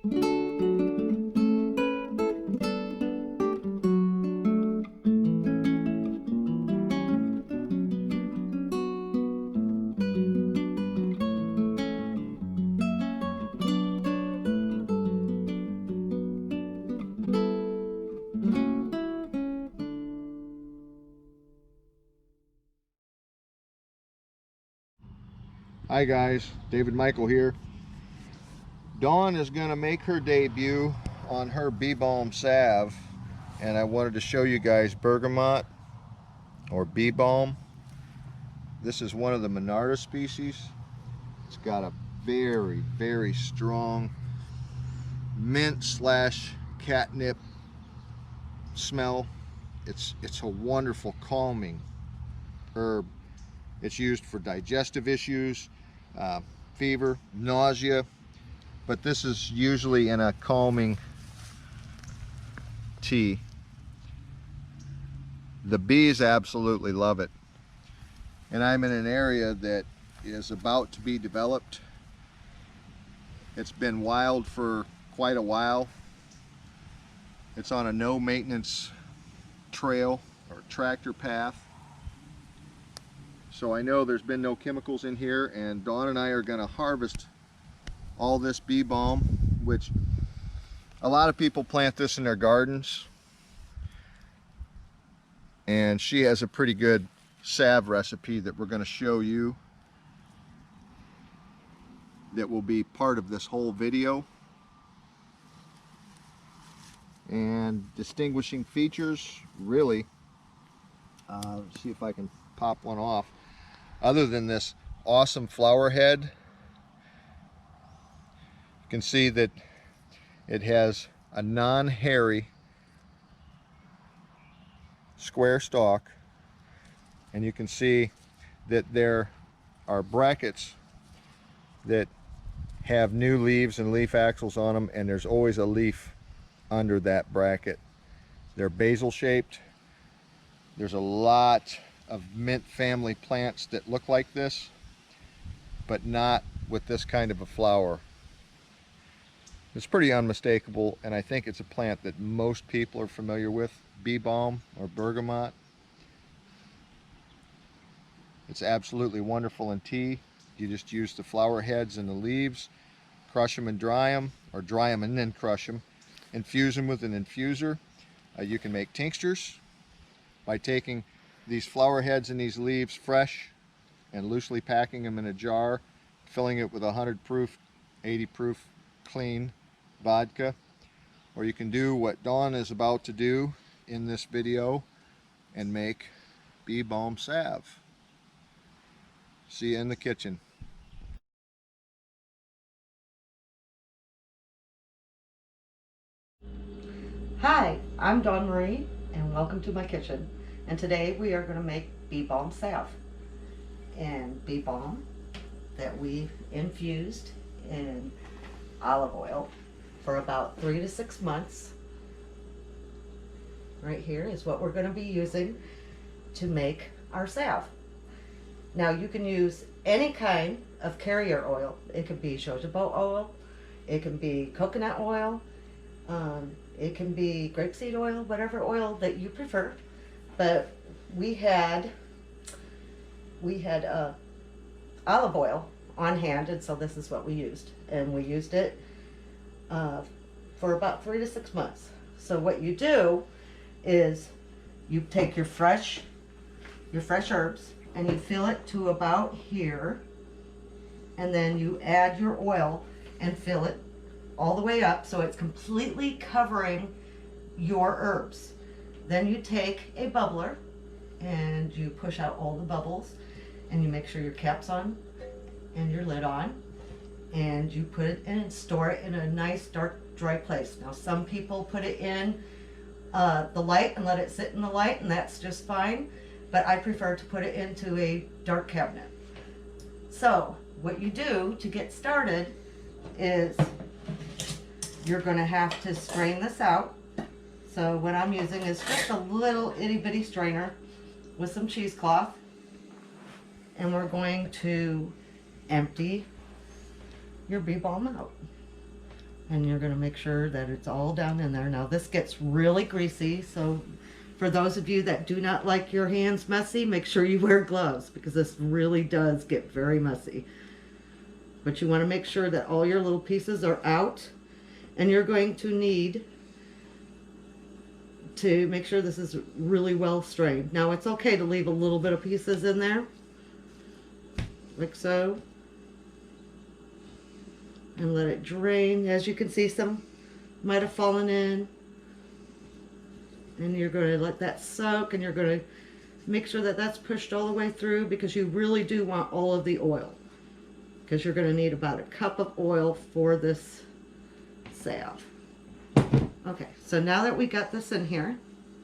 Hi guys, David Michael here. Dawn is going to make her debut on her Bee Balm salve, and I wanted to show you guys bergamot or Bee Balm. This is one of the Monarda species. It's got a very, very strong mint slash catnip smell. It's a wonderful calming herb. It's used for digestive issues, fever, nausea, but this is usually in a calming tea. The bees absolutely love it. And I'm in an area that is about to be developed. It's been wild for quite a while. It's on a no maintenance trail or tractor path. So I know there's been no chemicals in here, and Dawn and I are going to harvest all this Bee Balm, which a lot of people plant this in their gardens. And she has a pretty good salve recipe that we're going to show you that will be part of this whole video. And distinguishing features, really, see if I can pop one off. Other than this awesome flower head, you can see that it has a non-hairy square stalk, and you can see that there are brackets that have new leaves and leaf axils on them, and there's always a leaf under that bracket. They're basal shaped. There's a lot of mint family plants that look like this, but not with this kind of a flower. It's pretty unmistakable, and I think it's a plant that most people are familiar with, Bee Balm or bergamot. It's absolutely wonderful in tea. You just use the flower heads and the leaves, crush them and dry them, or dry them and then crush them, infuse them with an infuser. You can make tinctures by taking these flower heads and these leaves fresh and loosely packing them in a jar, filling it with 100 proof, 80 proof clean vodka. Or you can do what Dawn is about to do in this video and make Bee Balm salve. See you in the kitchen. Hi, I'm Dawn Marie, and welcome to my kitchen. And today we are going to make Bee Balm salve. And Bee Balm that we infused in olive oil for about 3 to 6 months. Right here is what we're going to be using to make our salve. Now you can use any kind of carrier oil. It could be jojoba oil, it can be coconut oil, it can be grapeseed oil, whatever oil that you prefer. But we had olive oil on hand, and so this is what we used, and we used it for about 3 to 6 months. So what you do is you take your fresh herbs and you fill it to about here, and then you add your oil and fill it all the way up so it's completely covering your herbs. Then you take a bubbler and you push out all the bubbles, and you make sure your cap's on and your lid on, and you put it in and store it in a nice dark dry place. Now some people put it in the light and let it sit in the light, and that's just fine, but I prefer to put it into a dark cabinet. So what you do to get started is you're going to have to strain this out. So what I'm using is just a little itty bitty strainer with some cheesecloth, and we're going to empty your Bee Balm out. And you're going to make sure that it's all down in there. Now this gets really greasy, so for those of you that do not like your hands messy, make sure you wear gloves because this really does get very messy. But you want to make sure that all your little pieces are out, and you're going to need to make sure this is really well strained. Now it's okay to leave a little bit of pieces in there, like so, and let it drain. As you can see, some might have fallen in, and you're going to let that soak, and you're going to make sure that that's pushed all the way through because you really do want all of the oil, because you're going to need about a cup of oil for this salve. Okay, so now that we got this in here,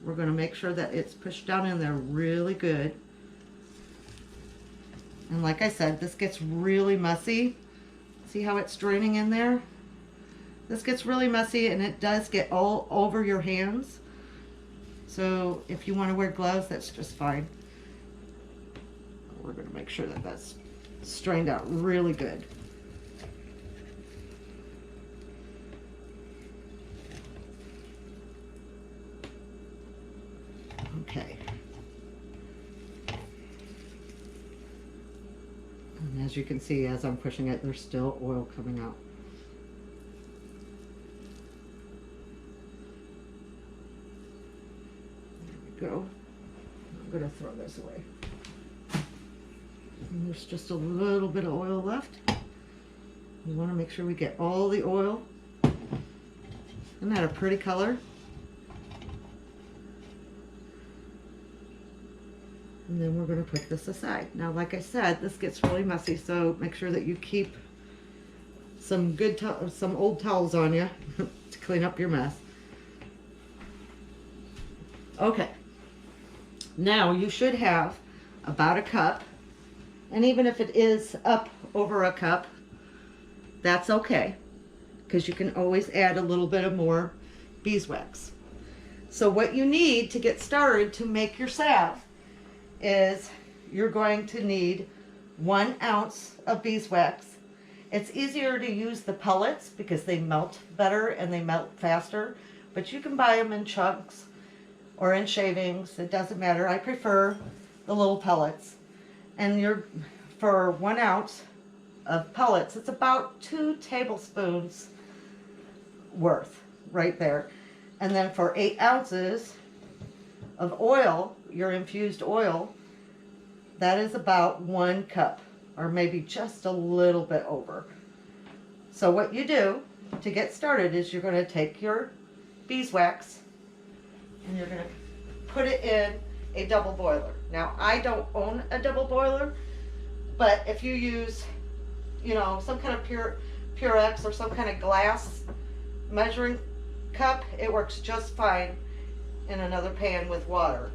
we're going to make sure that it's pushed down in there really good. And like I said, this gets really messy. See how it's draining in there? This gets really messy, and it does get all over your hands. So if you want to wear gloves, that's just fine. We're going to make sure that that's strained out really good. Okay. And as you can see, as I'm pushing it, there's still oil coming out. There we go. I'm going to throw this away. And there's just a little bit of oil left. We want to make sure we get all the oil. Isn't that a pretty color? And then we're going to put this aside. Now, like I said, this gets really messy, so make sure that you keep some some old towels on you to clean up your mess. Okay. Now you should have about a cup, and even if it is up over a cup, that's okay, because you can always add a little bit of more beeswax. So what you need to get started to make your salve is you're going to need 1 ounce of beeswax. It's easier to use the pellets because they melt better and they melt faster, but you can buy them in chunks or in shavings. It doesn't matter. I prefer the little pellets. And for 1 ounce of pellets, it's about 2 tablespoons worth right there. And then for 8 ounces of oil, your infused oil, that is about 1 cup, or maybe just a little bit over. So what you do to get started is you're going to take your beeswax and you're going to put it in a double boiler. Now, I don't own a double boiler, but if you use, you know, some kind of Purex or some kind of glass measuring cup, it works just fine in another pan with water.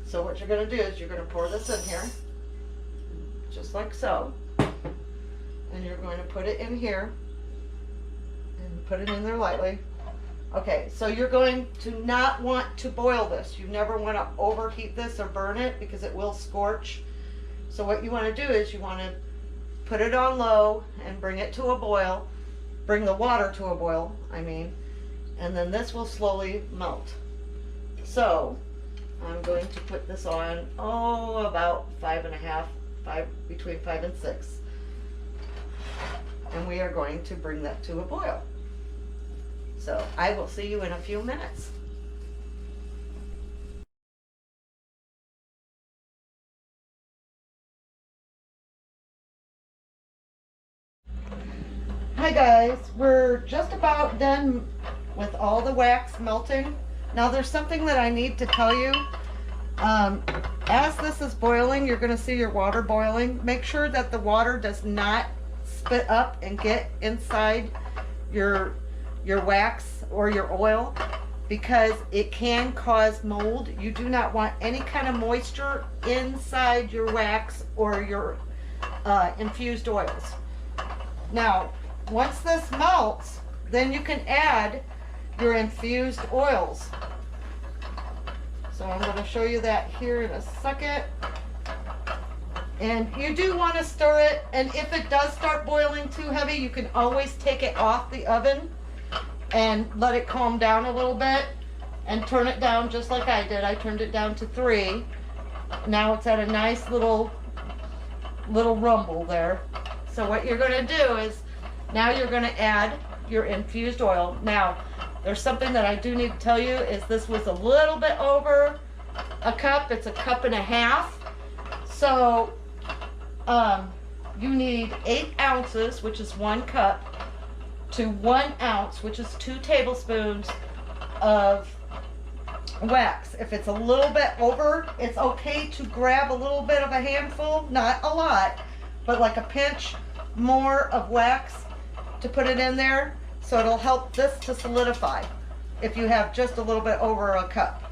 So what you're going to do is you're going to pour this in here, just like so, and you're going to put it in here and put it in there lightly. Okay, so you're going to not want to boil this. You never want to overheat this or burn it because it will scorch. So what you want to do is you want to put it on low and bring it to a boil, bring the water to a boil, I mean, and then this will slowly melt. So I'm going to put this on, about 5.5, between 5 and 6. And we are going to bring that to a boil. So I will see you in a few minutes. Hi guys, we're just about done with all the wax melting. Now there's something that I need to tell you. As this is boiling, you're going to see your water boiling. Make sure that the water does not spit up and get inside your wax or your oil, because it can cause mold. You do not want any kind of moisture inside your wax or your infused oils. Now, once this melts, then you can add your infused oils. So I'm going to show you that here in a second. And you do want to stir it, and if it does start boiling too heavy, you can always take it off the oven and let it calm down a little bit and turn it down just like I did. I turned it down to 3. Now it's at a nice little rumble there. So what you're going to do is now you're going to add your infused oil. Now there's something that I do need to tell you is this was a little bit over a cup. It's a cup and a half. So you need 8 ounces, which is 1 cup, to 1 ounce, which is 2 tablespoons of wax. If it's a little bit over, it's okay to grab a little bit of a handful, not a lot, but like a pinch more of wax to put it in there, so it'll help this to solidify if you have just a little bit over a cup.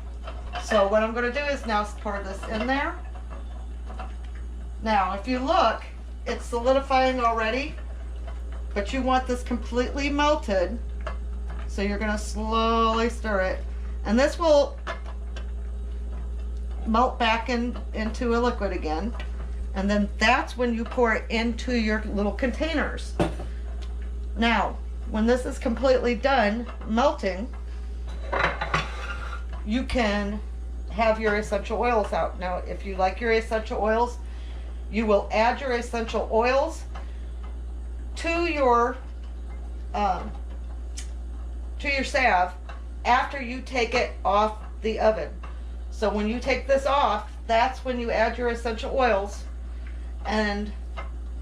So what I'm going to do is now pour this in there. Now if you look, it's solidifying already, but you want this completely melted, so you're going to slowly stir it, and this will melt back into a liquid again, and then that's when you pour it into your little containers. Now when this is completely done melting, you can have your essential oils out. Now if you like your essential oils, you will add your essential oils to your salve after you take it off the oven. So when you take this off, that's when you add your essential oils, and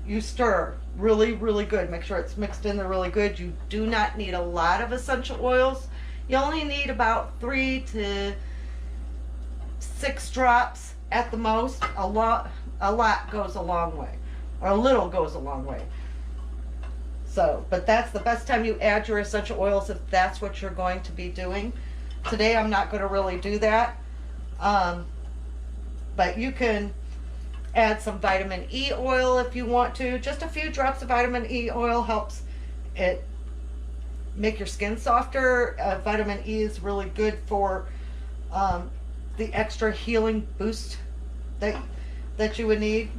you stir really good. Make sure it's mixed in there really good. You do not need a lot of essential oils. You only need about 3 to 6 drops at the most. A lot goes a long way, or a little goes a long way. So, but that's the best time you add your essential oils if that's what you're going to be doing. Today I'm not going to really do that, but you can add some vitamin E oil if you want to. Just a few drops of vitamin E oil helps it make your skin softer. Vitamin E is really good for the extra healing boost that you would need.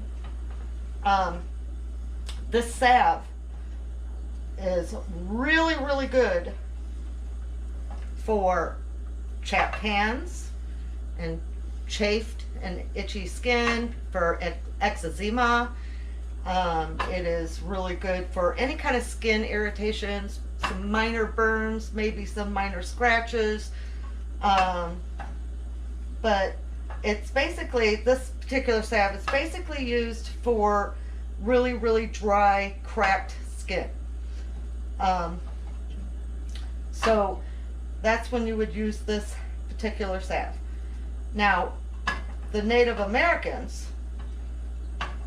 This salve is really good for chapped hands and chafed and itchy skin, for eczema. It is really good for any kind of skin irritations, some minor burns, maybe some minor scratches. But it's basically, this particular salve is basically used for really dry, cracked skin. So that's when you would use this particular salve. Now, the Native Americans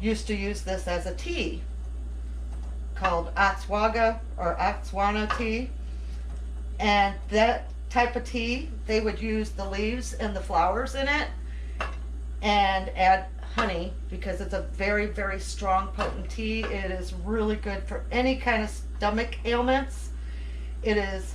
used to use this as a tea called Atswaga or Atswana tea, and that type of tea, they would use the leaves and the flowers in it and add honey, because it's a very strong, potent tea. It is really good for any kind of stomach ailments. It is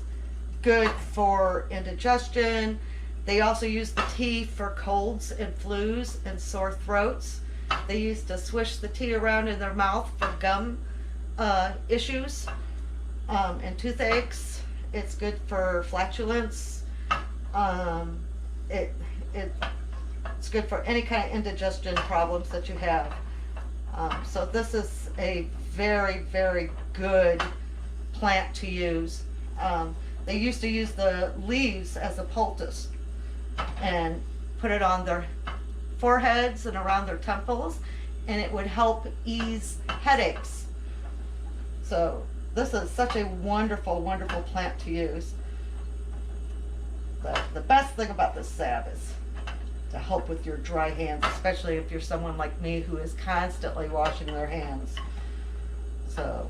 good for indigestion. They also use the tea for colds and flus and sore throats. They used to swish the tea around in their mouth for gum issues and toothaches. It's good for flatulence. It's good for any kind of indigestion problems that you have. So this is a very good plant to use. They used to use the leaves as a poultice and put it on their foreheads and around their temples, and it would help ease headaches. So this is such a wonderful plant to use. But the best thing about this salve is to help with your dry hands, especially if you're someone like me who is constantly washing their hands. So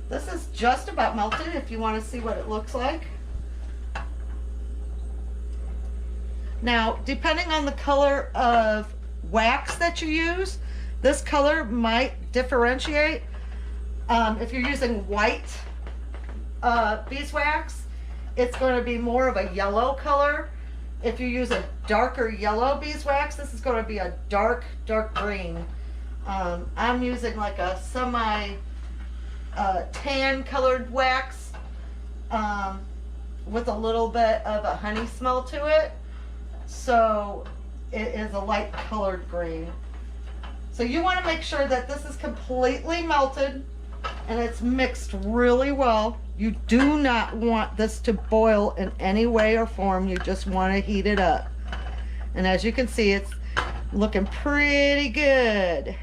this is just about melted if you want to see what it looks like. Now, depending on the color of wax that you use, this color might differentiate. If you're using white beeswax, it's going to be more of a yellow color. If you use a darker yellow beeswax, this is going to be a dark green. I'm using like a semi tan colored wax, with a little bit of a honey smell to it. So it is a light colored green. So you want to make sure that this is completely melted and it's mixed really well. You do not want this to boil in any way or form. You just want to heat it up. And as you can see, it's looking pretty good.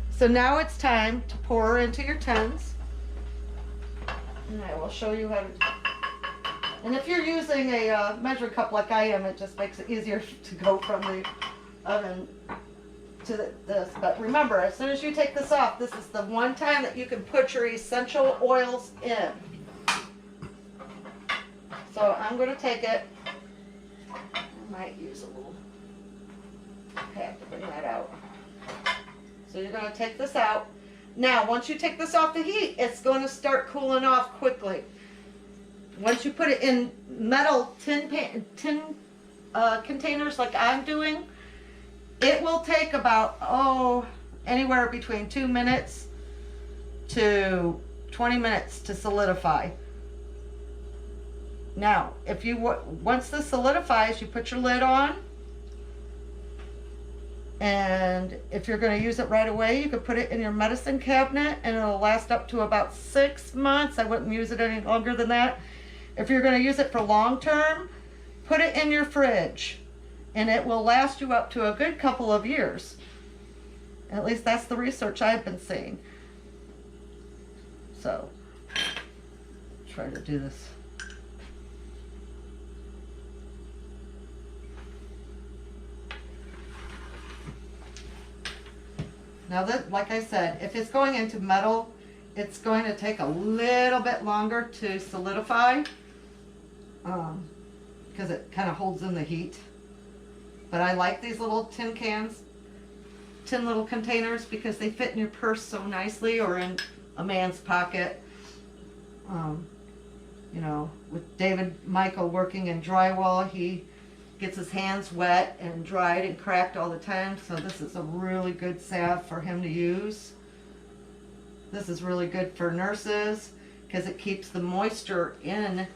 So now it's time to pour into your tins. And I will show you how to. And if you're using a measuring cup like I am, it just makes it easier to go from the oven to this. But remember, as soon as you take this off, this is the one time that you can put your essential oils in. So I'm going to take it. I might use a little pad to bring that out. So you're going to take this out. Now, once you take this off the heat, it's going to start cooling off quickly. Once you put it in metal tin containers like I'm doing, it will take about, anywhere between 2 minutes to 20 minutes to solidify. Now, if you once this solidifies, you put your lid on. And if you're going to use it right away, you could put it in your medicine cabinet and it'll last up to about 6 months. I wouldn't use it any longer than that. If you're going to use it for long term, put it in your fridge and it will last you up to a good couple of years. At least that's the research I've been seeing. So, try to do this. Now that, like I said, if it's going into metal, it's going to take a little bit longer to solidify because it kind of holds in the heat. But I like these little tin little containers because they fit in your purse so nicely or in a man's pocket. You know, with David Michael working in drywall, he gets his hands wet and dried and cracked all the time, so this is a really good salve for him to use. This is really good for nurses because it keeps the moisture in and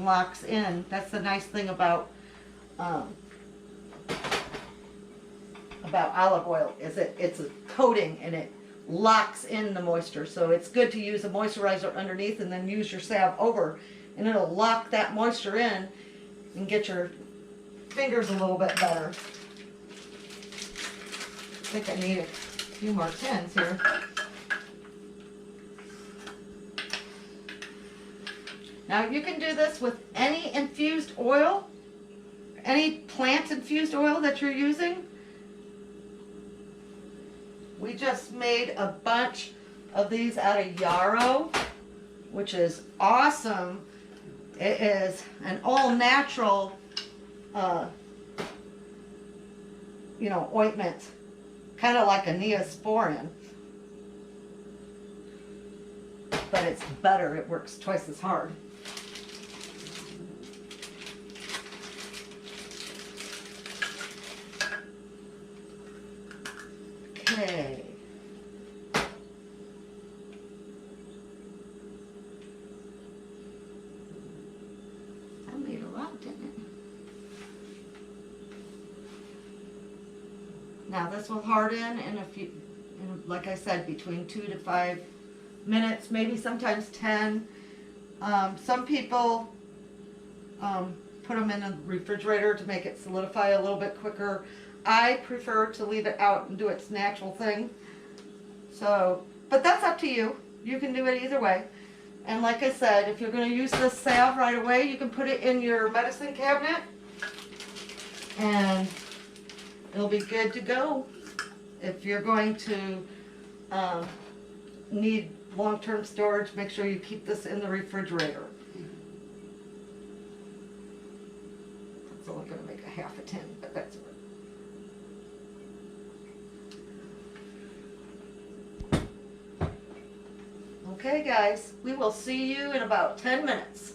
locks in. That's the nice thing about olive oil, is it's a coating and it locks in the moisture. So it's good to use a moisturizer underneath and then use your salve over, and it'll lock that moisture in and get your fingers a little bit better. I think I need a few more tins here. Now you can do this with any infused oil, any plant infused oil that you're using. We just made a bunch of these out of yarrow, which is awesome. It is an all-natural ointment, kind of like a Neosporin, but it's better. It works twice as hard. Okay. That made a lot, didn't it? Now this will harden in like I said, between 2 to 5 minutes, maybe sometimes 10. Some people put them in the refrigerator to make it solidify a little bit quicker. I prefer to leave it out and do its natural thing. So, but that's up to you. You can do it either way. And like I said, if you're going to use this salve right away, you can put it in your medicine cabinet and it'll be good to go. If you're going to need long-term storage, make sure you keep this in the refrigerator. It's only going to make a half a tin, but that's it. Okay guys, we will see you in about 10 minutes.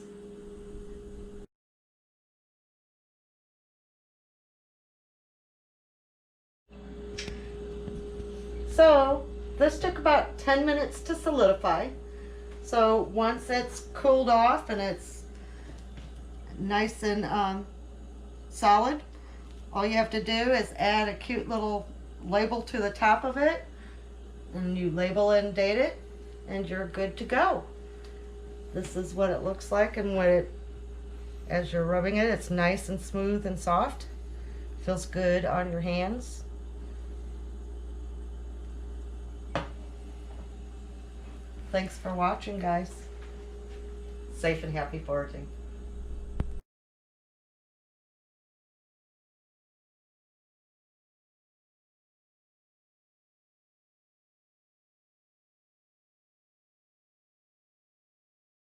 So this took about 10 minutes to solidify. So once it's cooled off and it's nice and solid. All you have to do is add a cute little label to the top of it, and you label and date it, and you're good to go. This is what it looks like, and as you're rubbing it, it's nice and smooth and soft. Feels good on your hands. Thanks for watching, guys. Safe and happy foraging.